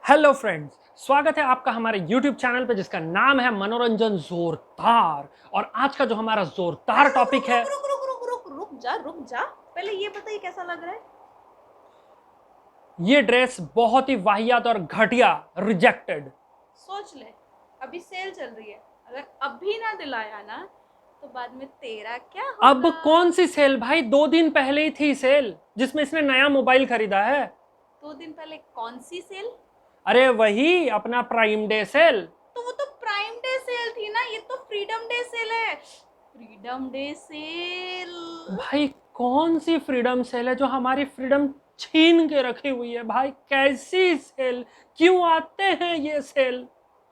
Hello friends, स्वागत है आपका हमारे YouTube चैनल पे जिसका नाम है मनोरंजन जोरदार। और आज का जो हमारा जोरदार टॉपिक है, रुक जा। पहले ये बता ये कैसा लग रहा है। ये ड्रेस बहुत ही वाहियात और घटिया, रिजेक्टेड। सोच ले, अभी सेल चल रही है, अगर अभी ना दिलाया ना तो बाद में तेरा क्या अब होगा। कौन सी सेल भाई, 2 दिन पहले ही थी सेल जिसमें इसने नया मोबाइल खरीदा है। 2 दिन पहले कौन सी सेल? अरे वही अपना प्राइम डे सेल। तो वो तो प्राइम डे सेल थी ना, ये तो फ्रीडम डे सेल है। Freedom day sale. भाई कौन सी फ्रीडम सेल है जो हमारी फ्रीडम छीन के रखी हुई है? भाई कैसी सेल, क्यों आते हैं ये सेल?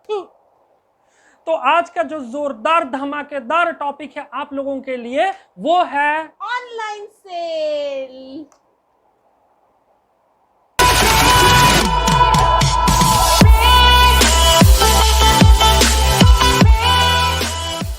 तो आज का जो जोरदार धमाकेदार टॉपिक है आप लोगों के लिए वो है ऑनलाइन सेल।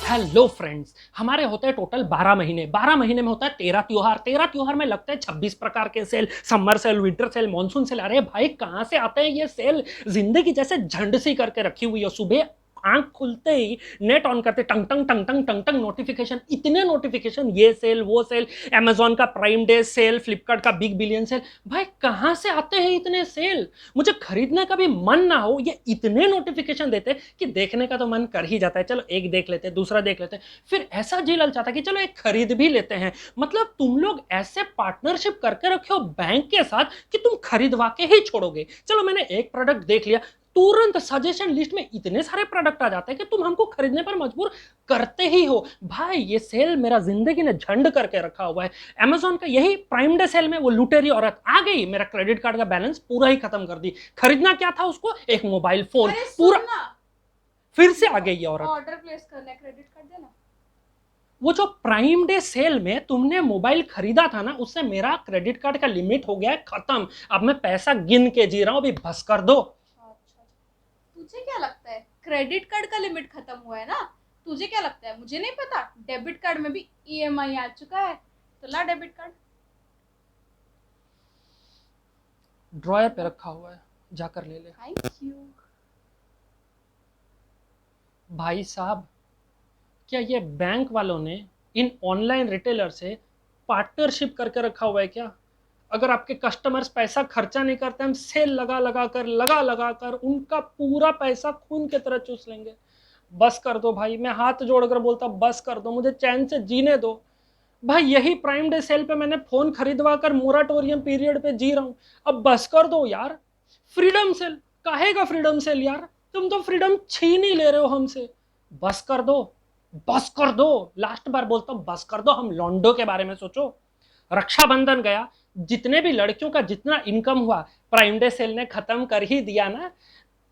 हेलो फ्रेंड्स, हमारे होते हैं टोटल 12 महीने। 12 महीने में होता है 13 त्योहार। 13 त्योहार में लगते हैं 26 प्रकार के sale, summer sale, winter sale, monsoon sale. अरे भाई कहां से आते हैं ये सेल? जिंदगी जैसे झंड सी करके रखी हुई है। सुबह आंख खुलते ही नेट ऑन करते टंग टंग टंग टंग टंग टंग नोटिफिकेशन, इतने नोटिफिकेशन, ये सेल वो सेल, अमेजॉन का प्राइम डे सेल, फ्लिपकार्ट का बिग बिलियन सेल। भाई कहां से आते हैं इतने सेल? मुझे खरीदने का भी मन ना हो, ये इतने नोटिफिकेशन देते कि देखने का तो मन कर ही जाता है। चलो एक देख लेते हैं, दूसरा देख लेते हैं, फिर ऐसा जी ललचाता कि चलो एक खरीद भी लेते हैं। मतलब तुम लोग ऐसे पार्टनरशिप करके रखे हो बैंक के साथ कि तुम खरीदवा के ही छोड़ोगे। चलो मैंने एक प्रोडक्ट देख लिया, तुरंत सजेशन लिस्ट में इतने सारे प्रोडक्ट आ जाते हैं कि तुम हमको खरीदने पर मजबूर करते ही हो। भाई ये सेल मेरा जिंदगी ने झंड करके रखा हुआ है। अमेजॉन का यही प्राइम डे सेल में वो लुटेरी औरत आ गई, मेरा क्रेडिट कार्ड का बैलेंस पूरा ही खत्म कर दी। खरीदना क्या था उसको? एक मोबाइल फोन। अरे पूरा सुन ना, फिर से आ गई ये औरत। ऑर्डर प्लेस करना है, क्रेडिट कार्ड देना। वो जो प्राइम डे सेल में तुमने मोबाइल खरीदा था ना, उससे मेरा क्रेडिट कार्ड का लिमिट हो गया है खत्म। अब मैं पैसा गिन के जी रहा हूं, अभी बस कर दो। अच्छा, तुझे क्या लगता है क्रेडिट कार्ड का लिमिट खत्म हुआ है ना? तुझे क्या लगता है मुझे नहीं पता? डेबिट कार्ड में भी ईएमआई आ चुका है, तो ला डेबिट कार्ड। ड्रॉयर पे रखा हुआ है, जाकर ले ले। Thank you. भाई साहब, क्या ये बैंक वालों ने इन ऑनलाइन रिटेलर से पार्टनरशिप करके रखा हुआ है क्या? अगर आपके कस्टमर्स पैसा खर्चा नहीं करते, हम सेल लगा कर उनका पूरा पैसा खून की तरह चूस लेंगे। बस कर दो भाई, मैं हाथ जोड़कर बोलता बस कर दो, मुझे चैन से जीने दो। भाई यही प्राइम डे सेल पे मैंने फोन खरीदवा कर मोराटोरियम पीरियड पे जी रहा हूं। अब बस कर दो यार। फ्रीडम सेल काहे का फ्रीडम सेल यार? तुम तो फ्रीडम छीन ही ले रहे हो हमसे। बस कर दो, बस कर दो। लास्ट बार बोलता हूं बस कर दो। हम लॉन्डो के बारे में सोचो। रक्षाबंधन गया, जितने भी लड़कियों का जितना इनकम हुआ प्राइम डे सेल ने खत्म कर ही दिया ना।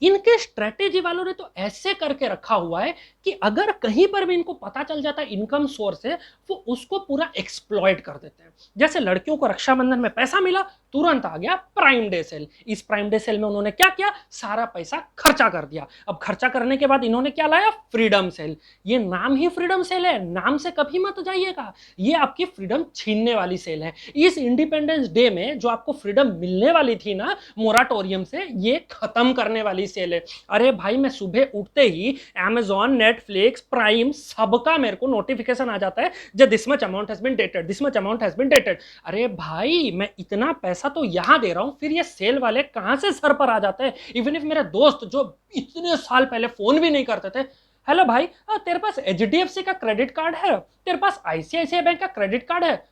इनके स्ट्रेटेजी वालों ने तो ऐसे करके रखा हुआ है कि अगर कहीं पर भी इनको पता चल जाता है इनकम सोर्स है, वो उसको पूरा एक्सप्लॉइट कर देते हैं। जैसे लड़कियों को रक्षाबंधन में पैसा मिला, तुरंत आ गया प्राइम डे सेल। इस प्राइम डे सेल में उन्होंने क्या किया? सारा पैसा खर्चा कर दिया। अब खर्चा करने के बाद इन्होंने क्या लाया? Freedom cell. ये नाम ही फ्रीडम सेल है, नाम से कभी मत जाइएगा। ये आपकी फ्रीडम छीनने वाली सेल है। इस इंडिपेंडेंस डे में जो आपको फ्रीडम मिलने वाली थी ना मोराटोरियम से, ये खत्म करने वाली सेल है। अरे भाई मैं सुबह उठते ही अमेजॉन, नेटफ्लिक्स, प्राइम सबका मेरे को नोटिफिकेशन आ जाता है, जो this much amount has been dated, this much amount has been dated. अरे भाई मैं इतना पैसा तो यहां दे रहा हूं, फिर ये सेल वाले कहां से सर पर आ जाते हैं? इवन इफ मेरे दोस्त जो इतने साल पहले फोन भी नहीं करते थे, हेलो भाई तेरे पास एचडीएफसी का क्रेडिट कार्ड है? तेरे पास आईसीआईसीआई बैंक का क्रेडिट कार्ड है?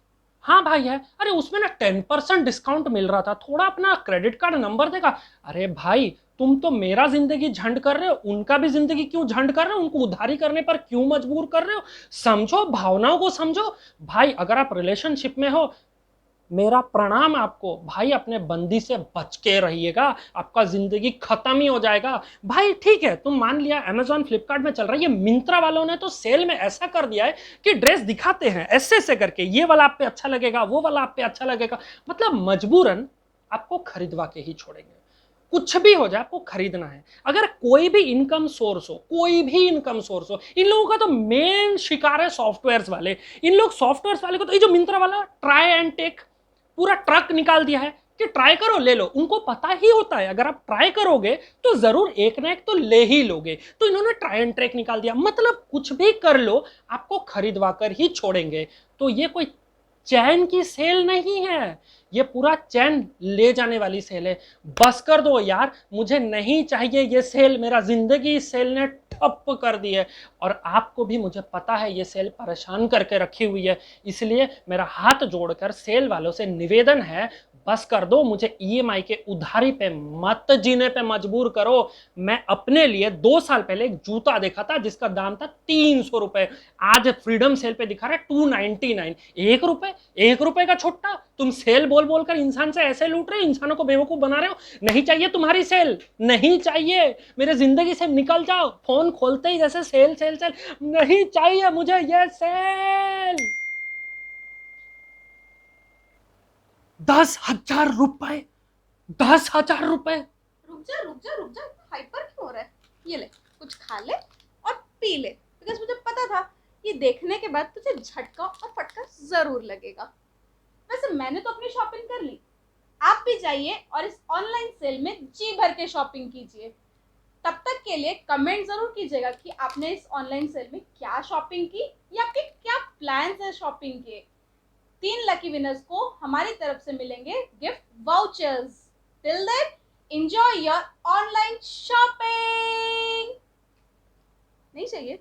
हाँ भाई है। अरे उसमें ना 10% डिस्काउंट मिल रहा था, थोड़ा अपना क्रेडिट कार्ड नंबर देगा। अरे भाई तुम तो मेरा जिंदगी झंड कर रहे हो, उनका भी जिंदगी क्यों झंड कर रहे हो? उनको उधारी करने पर क्यों मजबूर कर रहे हो? समझो, भावनाओं को समझो। भाई अगर आप रिलेशनशिप में हो, मेरा प्रणाम आपको। भाई अपने बंदी से बच के रहिएगा, आपका जिंदगी खत्म ही हो जाएगा। भाई ठीक है, तुम मान लिया अमेजॉन फ्लिपकार्ट में चल रहा है, ये मिंत्रा वालों ने तो सेल में ऐसा कर दिया है कि ड्रेस दिखाते हैं ऐसे ऐसे करके, ये वाला आप पे अच्छा लगेगा, वो वाला आप पे अच्छा लगेगा। मतलब मजबूरन आपको खरीदवा के ही छोड़ेंगे। कुछ भी हो जाए आपको खरीदना है। अगर कोई भी इनकम सोर्स हो, कोई भी इनकम सोर्स हो, इन लोगों का तो मेन शिकार है सॉफ्टवेयर्स वाले। इन लोग सॉफ्टवेयर्स वाले को तो, ये जो मिंत्रा वाला ट्राई एंड टेक पूरा ट्रक निकाल दिया है कि ट्राई करो ले लो। उनको पता ही होता है अगर आप ट्राई करोगे तो जरूर एक ना एक तो ले ही लोगे। तो इन्होंने ट्राई एंड ट्रैक निकाल दिया, मतलब कुछ भी कर लो आपको खरीदवा कर ही छोड़ेंगे। तो ये कोई चैन की सेल नहीं है, ये पूरा चैन ले जाने वाली सेल है। बस कर दो यार, मुझे नहीं चाहिए ये सेल, मेरा जिंदगी इस सेल ने ठप कर दी है। और आपको भी मुझे पता है ये सेल परेशान करके रखी हुई है, इसलिए मेरा हाथ जोड़कर सेल वालों से निवेदन है, बस कर दो, मुझे ईएमआई के उधारी पे मत जीने पे मजबूर करो। मैं अपने लिए 2 साल पहले एक जूता देखा था जिसका दाम था 300 रुपए, आज फ्रीडम सेल पे दिखा रहा है 299। 1 रुपए, 1 रुपए का छुट्टा, तुम सेल बोल बोलकर इंसान से ऐसे लूट रहे हो, इंसानों को बेवकूफ बना रहे हो। नहीं चाहिए तुम्हारी सेल, नहीं चाहिए, मेरे जिंदगी से निकल जाओ। फोन खोलते ही जैसे सेल सेल सेल, नहीं चाहिए मुझे ये सेल। 10,000 रुपए, 10,000 रुपए। रुक जा रुक जा रुक जा, हाइपर क्यों हो रहा है? ये ले, कुछ खा ले और पी ले, बिकॉज मुझे पता था ये देखने के बाद तुझे झटका और फटका जरूर लगेगा। वैसे मैंने तो अपनी शॉपिंग कर ली, आप भी जाइए और इस ऑनलाइन सेल में जी भर के शॉपिंग कीजिए। तब तक के लिए कमेंट जरूर कीजिएगा कि आपने इस ऑनलाइन सेल में क्या शॉपिंग की या आपके क्या प्लान्स है शॉपिंग के। 3 लकी विनर्स को हमारी तरफ से मिलेंगे gift vouchers. Till then enjoy your online shopping. नहीं चाहिए?